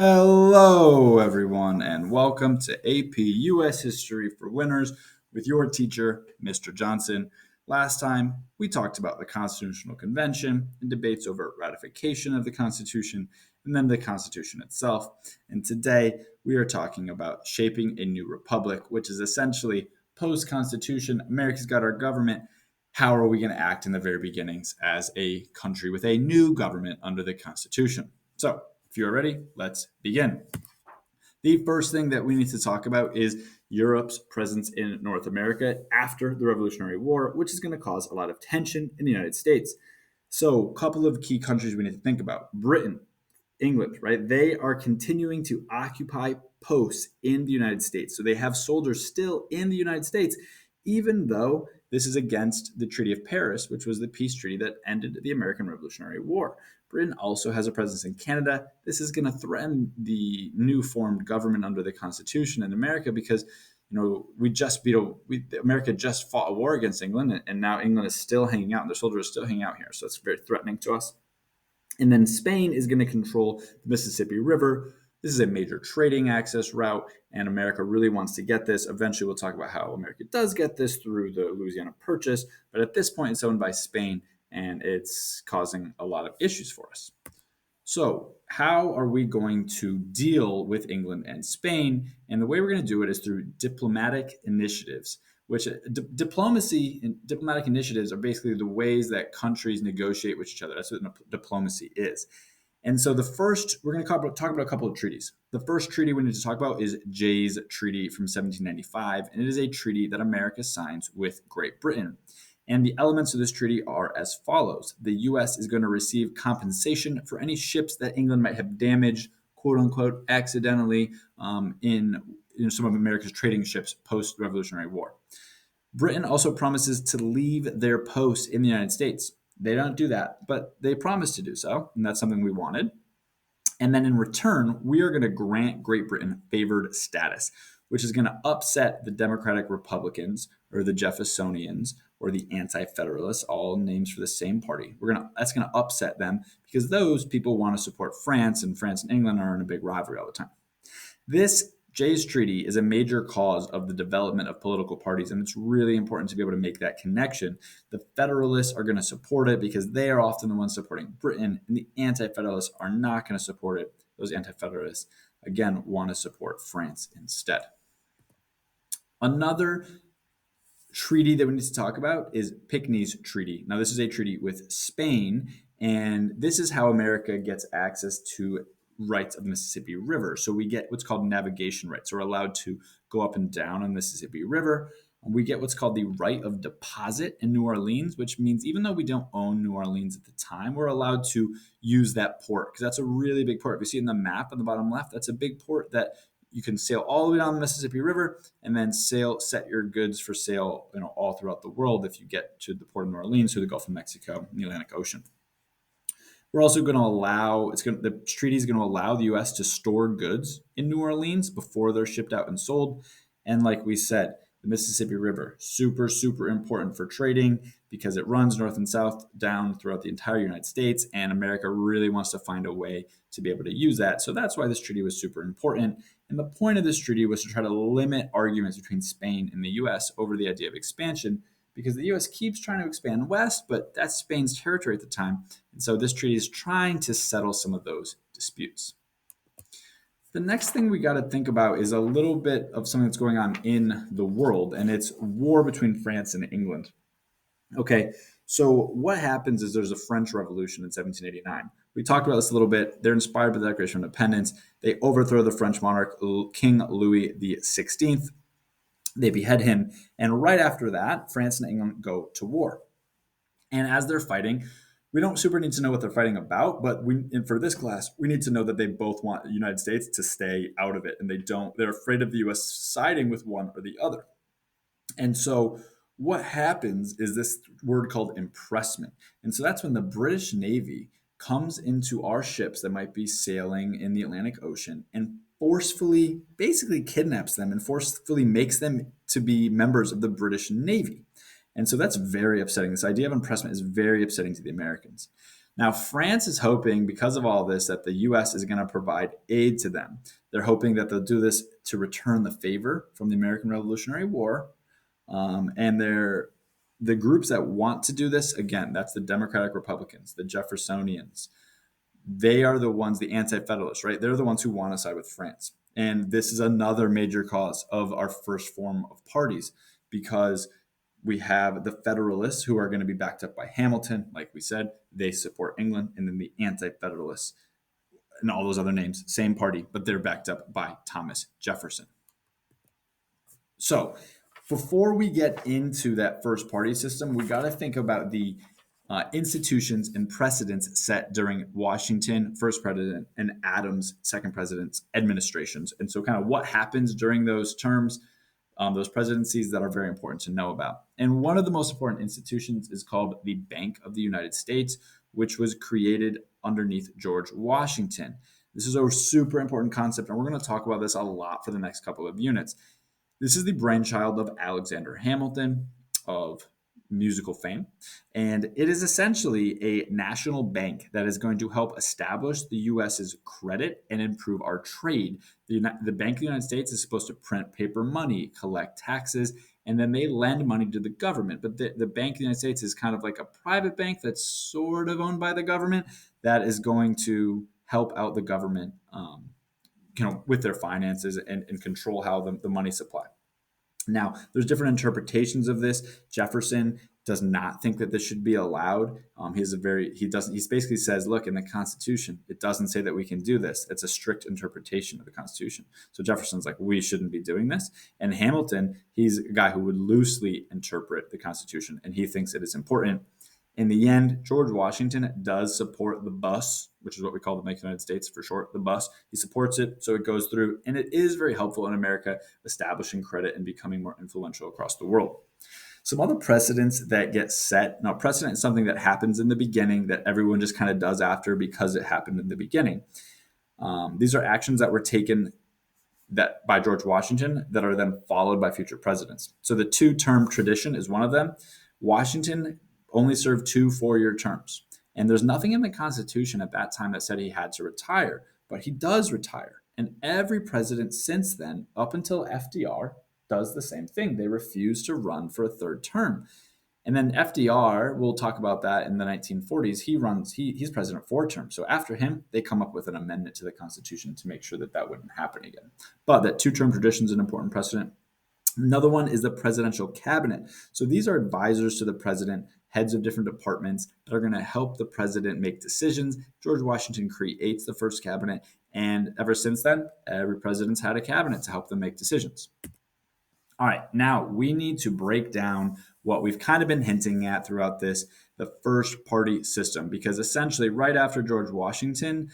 Hello, everyone, and welcome to AP US History for Winners with your teacher, Mr. Johnson. Last time, we talked about the Constitutional Convention and debates over ratification of the Constitution and then the Constitution itself. And today, we are talking about shaping a new republic, which is essentially post Constitution. America's got our government. How are we going to act in the very beginnings as a country with a new government under the Constitution? So, if you're ready, let's begin. The first thing that we need to talk about is Europe's presence in North America after the Revolutionary War, which is going to cause a lot of tension in the United States. So, a couple of key countries we need to think about: Britain, England, right? They are continuing to occupy posts in the United States. So they have soldiers still in the United States, even though this is against the Treaty of Paris, which was the peace treaty that ended the American Revolutionary War. Britain also has a presence in Canada. This is going to threaten the new formed government under the Constitution in America because America just fought a war against England, and now England is still hanging out, and their soldiers are still hanging out here. So it's very threatening to us. And then Spain is going to control the Mississippi River. This is a major trading access route, and America really wants to get this. Eventually, we'll talk about how America does get this through the Louisiana Purchase, but at this point, it's owned by Spain, and it's causing a lot of issues for us. So, how are we going to deal with England and Spain? And the way we're going to do it is through diplomatic initiatives, which diplomacy and diplomatic initiatives are basically the ways that countries negotiate with each other. That's what diplomacy is. And so we're going to talk about a couple of treaties. The first treaty we need to talk about is Jay's Treaty from 1795, and it is a treaty that America signs with Great Britain. And the elements of this treaty are as follows. The U.S. is going to receive compensation for any ships that England might have damaged, quote unquote, accidentally in some of America's trading ships post-Revolutionary War. Britain also promises to leave their posts in the United States. They don't do that, but they promise to do so, and that's something we wanted. And then in return, we are going to grant Great Britain favored status, which is going to upset the Democratic Republicans or the Jeffersonians or the Anti-Federalists, all names for the same party. That's going to upset them because those people want to support France, and France and England are in a big rivalry all the time. This Jay's Treaty is a major cause of the development of political parties, and it's really important to be able to make that connection. The Federalists are going to support it because they are often the ones supporting Britain, and the Anti-Federalists are not going to support it. Those Anti-Federalists, again, want to support France instead. Another treaty that we need to talk about is Pinckney's Treaty. Now, this is a treaty with Spain, and this is how America gets access to rights of the Mississippi River. So we get what's called navigation rights. So we're allowed to go up and down on the Mississippi River. We get what's called the right of deposit in New Orleans, which means even though we don't own New Orleans at the time, we're allowed to use that port because that's a really big port. If you see in the map on the bottom left, that's a big port that you can sail all the way down the Mississippi River and then set your goods for sale, all throughout the world if you get to the port of New Orleans through the Gulf of Mexico and the Atlantic Ocean. We're also going to the treaty is going to allow the U.S. to store goods in New Orleans before they're shipped out and sold. And like we said, the Mississippi River, super, super important for trading because it runs north and south down throughout the entire United States. And America really wants to find a way to be able to use that. So that's why this treaty was super important. And the point of this treaty was to try to limit arguments between Spain and the U.S. over the idea of expansion because the U.S. keeps trying to expand west, but that's Spain's territory at the time. And so this treaty is trying to settle some of those disputes. The next thing we got to think about is a little bit of something that's going on in the world, and it's war between France and England. Okay, so what happens is there's a French Revolution in 1789. We talked about this a little bit. They're inspired by the Declaration of Independence. They overthrow the French monarch, King Louis XVI. They behead him. And right after that, France and England go to war. And as they're fighting, we don't super need to know what they're fighting about, but for this class, we need to know that they both want the United States to stay out of it. And they're afraid of the US siding with one or the other. And so what happens is this word called impressment. And so that's when the British Navy comes into our ships that might be sailing in the Atlantic Ocean and forcefully basically kidnaps them and forcefully makes them to be members of the British Navy. And so that's very upsetting. This idea of impressment is very upsetting to the Americans. Now, France is hoping, because of all this, that the US is going to provide aid to them. They're hoping that they'll do this to return the favor from the American Revolutionary War. And the groups that want to do this, again, that's the Democratic Republicans, the Jeffersonians. They are the ones, the anti-federalists, right? They're the ones who want to side with France. And this is another major cause of our first form of parties, because we have the Federalists, who are going to be backed up by Hamilton. Like we said, they support England. And then the Anti-Federalists and all those other names, same party, but they're backed up by Thomas Jefferson. So before we get into that first party system, we got to think about the institutions and precedents set during Washington, first president, and Adams, second president's administrations. And so kind of what happens during those terms, those presidencies, that are very important to know about. And one of the most important institutions is called the Bank of the United States, which was created underneath George Washington. This is a super important concept, and we're going to talk about this a lot for the next couple of units. This is the brainchild of Alexander Hamilton, of musical fame, and it is essentially a national bank that is going to help establish the U.S.'s credit and improve our trade. The Bank of the United States is supposed to print paper money, collect taxes, and then they lend money to the government. But the Bank of the United States is kind of like a private bank that's sort of owned by the government that is going to help out the government with their finances and control how the money supply. Now, there's different interpretations of this. Jefferson does not think that this should be allowed. He basically says, look, in the Constitution, it doesn't say that we can do this. It's a strict interpretation of the Constitution. So Jefferson's like, we shouldn't be doing this. And Hamilton, he's a guy who would loosely interpret the Constitution, and he thinks it is important. In the end, George Washington does support the bus, which is what we call the Bank of the United States for short, the bus. He supports it, so it goes through, and it is very helpful in America establishing credit and becoming more influential across the world. Some other precedents that get set. Now, precedent is something that happens in the beginning that everyone just kind of does after because it happened in the beginning. These are actions that were taken by George Washington that are then followed by future presidents. So the two-term tradition is one of them. Washington only served 2 4-year terms. And there's nothing in the Constitution at that time that said he had to retire, but he does retire. And every president since then, up until FDR, does the same thing. They refuse to run for a third term. And then FDR, we'll talk about that in the 1940s. He's president 4 terms. So after him, they come up with an amendment to the Constitution to make sure that that wouldn't happen again. But that 2-term tradition is an important precedent. Another one is the presidential cabinet. So these are advisors to the president, heads of different departments that are going to help the president make decisions. George Washington creates the first cabinet, and ever since then, every president's had a cabinet to help them make decisions. All right, now we need to break down what we've kind of been hinting at throughout this, the first party system, because essentially right after George Washington,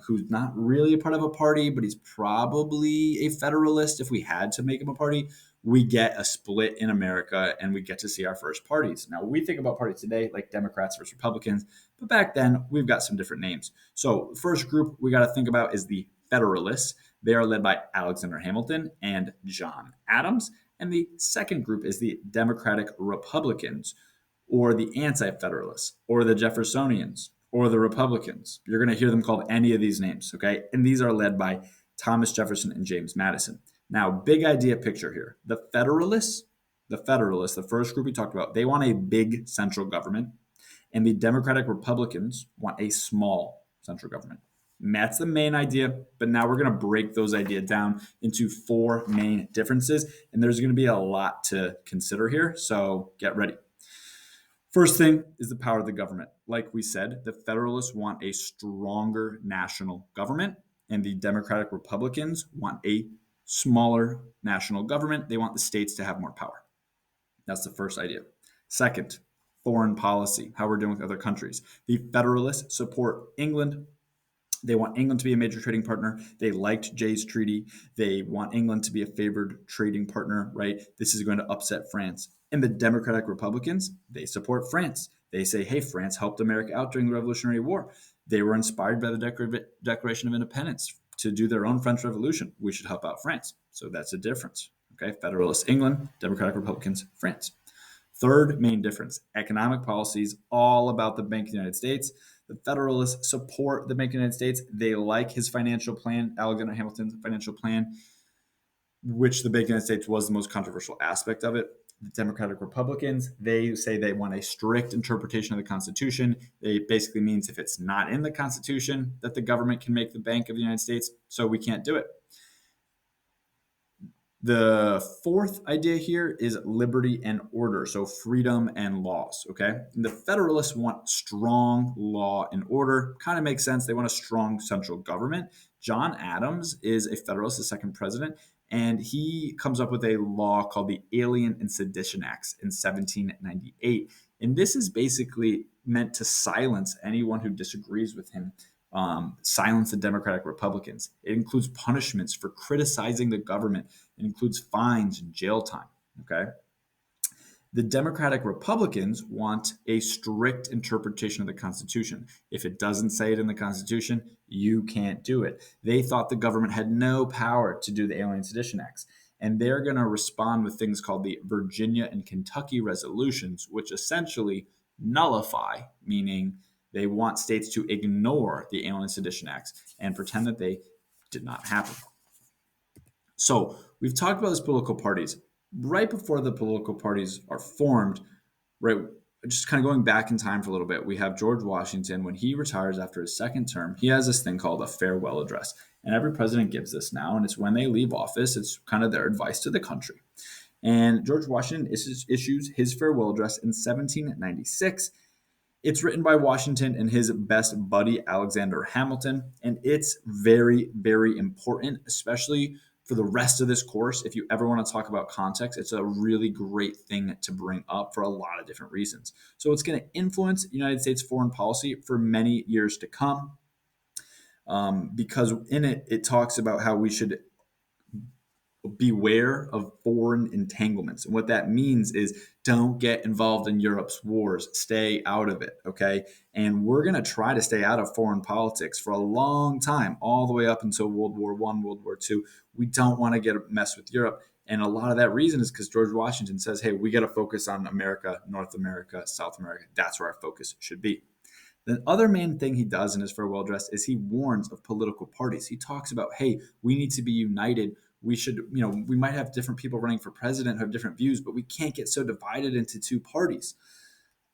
who's not really a part of a party, but he's probably a Federalist if we had to make him a party, we get a split in America and we get to see our first parties. Now, we think about parties today like Democrats versus Republicans, but back then we've got some different names. So the first group we got to think about is the Federalists. They are led by Alexander Hamilton and John Adams. And the second group is the Democratic Republicans, or the Anti-Federalists, or the Jeffersonians, or the Republicans. You're going to hear them called any of these names, okay? And these are led by Thomas Jefferson and James Madison. Now, big idea picture here. The Federalists, the first group we talked about, they want a big central government, and the Democratic Republicans want a small central government. And that's the main idea, but now we're going to break those ideas down into 4 main differences, and there's going to be a lot to consider here, so get ready. First thing is the power of the government. Like we said, the Federalists want a stronger national government, and the Democratic Republicans want a smaller national government. They want the states to have more power. That's the first idea. Second, foreign policy, how we're doing with other countries. The Federalists support England. They want England to be a major trading partner. They liked Jay's Treaty. They want England to be a favored trading partner, right? This is going to upset France. And the Democratic Republicans, they support France. They say, hey, France helped America out during the Revolutionary War. They were inspired by the Declaration of Independence to do their own French Revolution. We should help out France. So that's a difference, okay? Federalists, England, Democratic Republicans, France. Third main difference, economic policies, all about the Bank of the United States. The Federalists support the Bank of the United States. They like his financial plan, Alexander Hamilton's financial plan, which the Bank of the United States was the most controversial aspect of it. The Democratic Republicans, they say they want a strict interpretation of the Constitution. It basically means if it's not in the Constitution that the government can make the Bank of the United States, so we can't do it. The fourth idea here is liberty and order, so freedom and laws, okay? And the Federalists want strong law and order. Kind of makes sense. They want a strong central government. John Adams is a Federalist, the second president, and he comes up with a law called the Alien and Sedition Acts in 1798. And this is basically meant to silence anyone who disagrees with him, silence the Democratic Republicans. It includes punishments for criticizing the government. It includes fines and jail time. Okay. The Democratic Republicans want a strict interpretation of the Constitution. If it doesn't say it in the Constitution, you can't do it. They thought the government had no power to do the Alien Sedition Acts. And they're going to respond with things called the Virginia and Kentucky resolutions, which essentially nullify, meaning they want states to ignore the Alien Sedition Acts and pretend that they did not happen. So we've talked about these political parties. Right before the political parties are formed, right, just kind of going back in time for a little bit, we have George Washington. When he retires after his second term, he has this thing called a farewell address. And every president gives this now, and it's when they leave office. It's kind of their advice to the country. And George Washington issues his farewell address in 1796. It's written by Washington and his best buddy, Alexander Hamilton. And it's very, very important, especially for the rest of this course. If you ever want to talk about context, it's a really great thing to bring up for a lot of different reasons. So it's going to influence United States foreign policy for many years to come, because in it, it talks about how we should beware of foreign entanglements. And what that means is don't get involved in Europe's wars, stay out of it, okay? And we're going to try to stay out of foreign politics for a long time, all the way up until World War I, World War II. We don't want to get a mess with Europe. And a lot of that reason is because George Washington says, hey, we got to focus on America, North America, South America. That's where our focus should be. The other main thing he does in his farewell address is he warns of political parties. He talks about, hey, we need to be united. We should, we might have different people running for president who have different views, but we can't get so divided into two parties.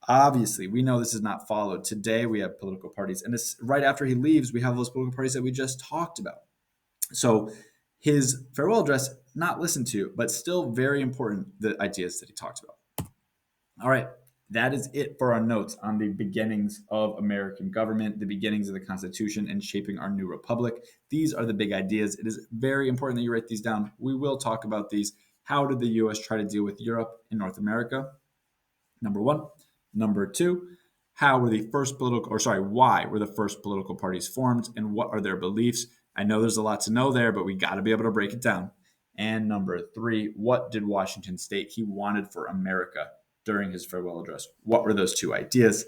Obviously, we know this is not followed. Today, we have political parties. And this, right after he leaves, we have those political parties that we just talked about. So his farewell address, not listened to, but still very important, the ideas that he talked about. All right. That is it for our notes on the beginnings of American government, the beginnings of the Constitution, and shaping our new republic. These are the big ideas. It is very important that you write these down. We will talk about these. How did the U.S. try to deal with Europe and North America? Number one. Number two, why were the first political parties formed, and what are their beliefs? I know there's a lot to know there, but we got to be able to break it down. And number three, what did Washington state he wanted for America during his farewell address? What were those two ideas?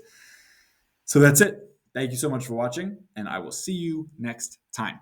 So that's it. Thank you so much for watching, and I will see you next time.